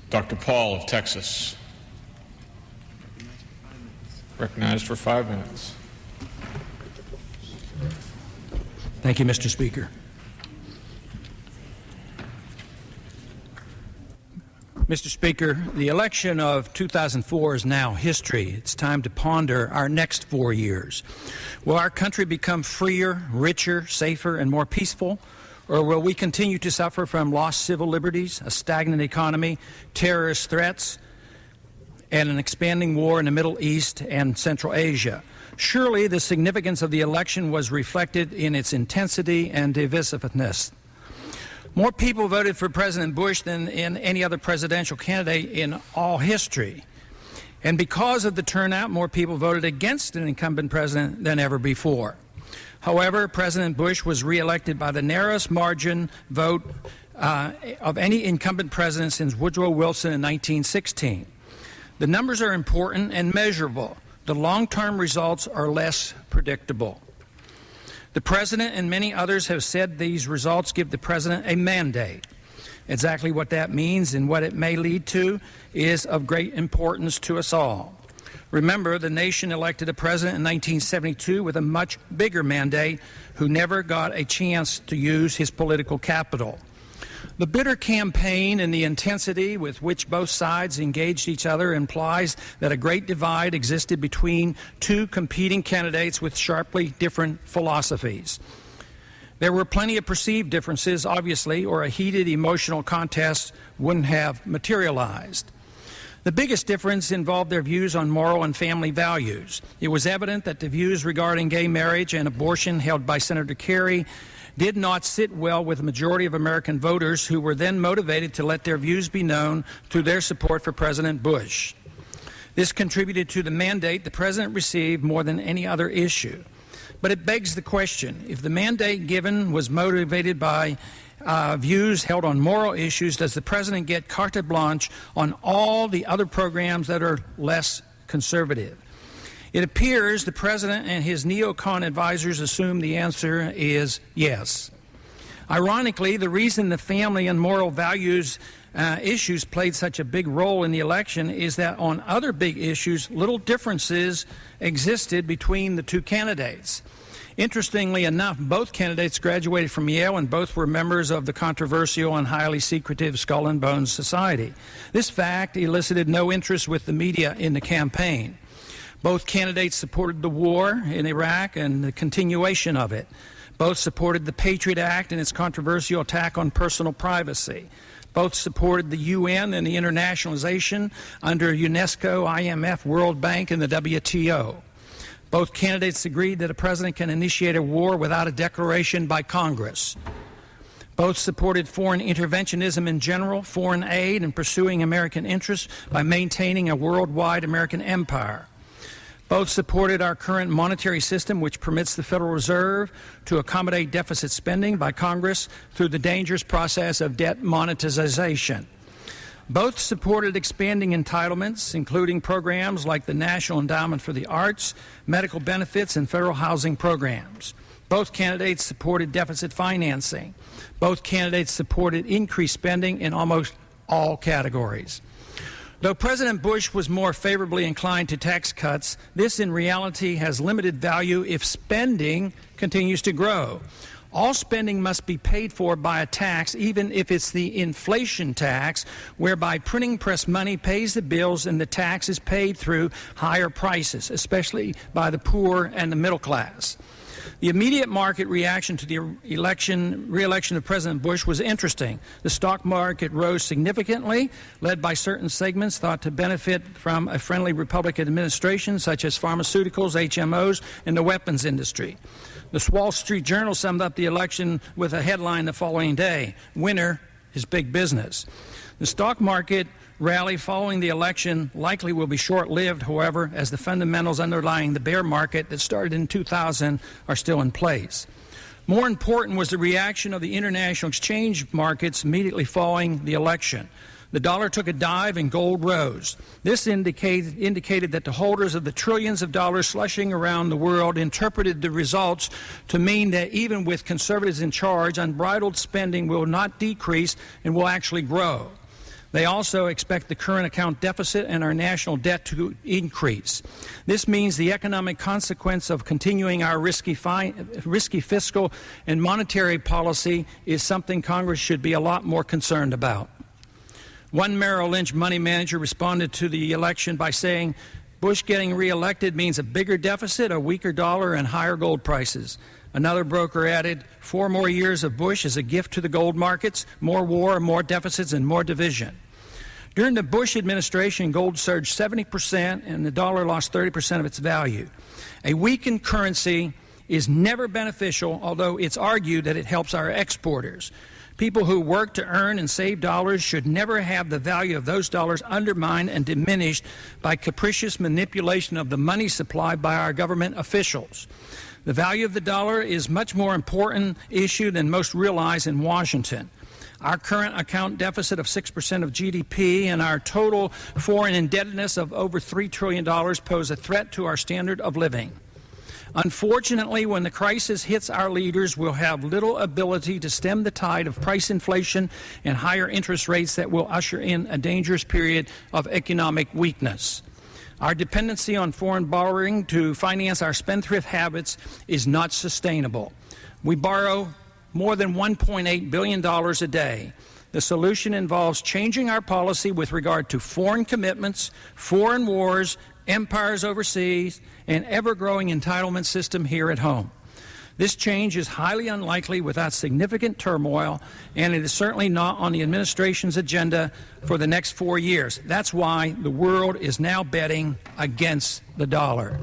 Dr. Paul of Texas. Recognized for 5 minutes. Thank you, Mr. Speaker. Mr. Speaker, the election of 2004 is now history. It's time to ponder our next 4 years. Will our country become freer, richer, safer, and more peaceful? Or will we continue to suffer from lost civil liberties, a stagnant economy, terrorist threats, and an expanding war in the Middle East and Central Asia? Surely the significance of the election was reflected in its intensity and divisiveness. More people voted for President Bush than in any other presidential candidate in all history. And because of the turnout, more people voted against an incumbent president than ever before. However, President Bush was reelected by the narrowest margin vote of any incumbent president since Woodrow Wilson in 1916. The numbers are important and measurable. The long-term results are less predictable. The President and many others have said these results give the President a mandate. Exactly what that means and what it may lead to is of great importance to us all. Remember, the nation elected a president in 1972 with a much bigger mandate who never got a chance to use his political capital. The bitter campaign and the intensity with which both sides engaged each other implies that a great divide existed between two competing candidates with sharply different philosophies. There were plenty of perceived differences, obviously, or a heated emotional contest wouldn't have materialized. The biggest difference involved their views on moral and family values. It was evident that the views regarding gay marriage and abortion held by Senator Kerry did not sit well with the majority of American voters who were then motivated to let their views be known through their support for President Bush. This contributed to the mandate the President received more than any other issue. But it begs the question, if the mandate given was motivated by views held on moral issues, does the President get carte blanche on all the other programs that are less conservative? It appears the President and his neocon advisors assume the answer is yes. Ironically, the reason the family and moral values issues played such a big role in the election is that on other big issues, little differences existed between the two candidates. Interestingly enough, both candidates graduated from Yale and both were members of the controversial and highly secretive Skull and Bones Society. This fact elicited no interest with the media in the campaign. Both candidates supported the war in Iraq and the continuation of it. Both supported the Patriot Act and its controversial attack on personal privacy. Both supported the UN and the internationalization under UNESCO, IMF, World Bank, and the WTO. Both candidates agreed that a president can initiate a war without a declaration by Congress. Both supported foreign interventionism in general, foreign aid, and pursuing American interests by maintaining a worldwide American empire. Both supported our current monetary system, which permits the Federal Reserve to accommodate deficit spending by Congress through the dangerous process of debt monetization. Both supported expanding entitlements, including programs like the National Endowment for the Arts, medical benefits, and federal housing programs. Both candidates supported deficit financing. Both candidates supported increased spending in almost all categories. Though President Bush was more favorably inclined to tax cuts, this in reality has limited value if spending continues to grow. All spending must be paid for by a tax, even if it's the inflation tax, whereby printing press money pays the bills and the tax is paid through higher prices, especially by the poor and the middle class. The immediate market reaction to the re-election of President Bush was interesting. The stock market rose significantly, led by certain segments thought to benefit from a friendly Republican administration, such as pharmaceuticals, HMOs, and the weapons industry. The Wall Street Journal summed up the election with a headline the following day: "Winner is big business." The stock market rally following the election likely will be short-lived, however, as the fundamentals underlying the bear market that started in 2000 are still in place. More important was the reaction of the international exchange markets immediately following the election. The dollar took a dive and gold rose. This indicated that the holders of the trillions of dollars slushing around the world interpreted the results to mean that even with conservatives in charge, unbridled spending will not decrease and will actually grow. They also expect the current account deficit and our national debt to increase. This means the economic consequence of continuing our risky fiscal and monetary policy is something Congress should be a lot more concerned about. One Merrill Lynch money manager responded to the election by saying, Bush getting reelected means a bigger deficit, a weaker dollar, and higher gold prices. Another broker added, 4 more years of Bush is a gift to the gold markets, more war, more deficits, and more division. During the Bush administration, gold surged 70% and the dollar lost 30% of its value. A weakened currency is never beneficial, although it's argued that it helps our exporters. People who work to earn and save dollars should never have the value of those dollars undermined and diminished by capricious manipulation of the money supply by our government officials. The value of the dollar is much more important issue than most realize in Washington. Our current account deficit of 6% of GDP and our total foreign indebtedness of over $3 trillion pose a threat to our standard of living. Unfortunately, when the crisis hits, our leaders will have little ability to stem the tide of price inflation and higher interest rates that will usher in a dangerous period of economic weakness. Our dependency on foreign borrowing to finance our spendthrift habits is not sustainable. We borrow more than $1.8 billion a day. The solution involves changing our policy with regard to foreign commitments, foreign wars, empires overseas, and ever-growing entitlement system here at home. This change is highly unlikely without significant turmoil, and it is certainly not on the administration's agenda for the next 4 years. That's why the world is now betting against the dollar.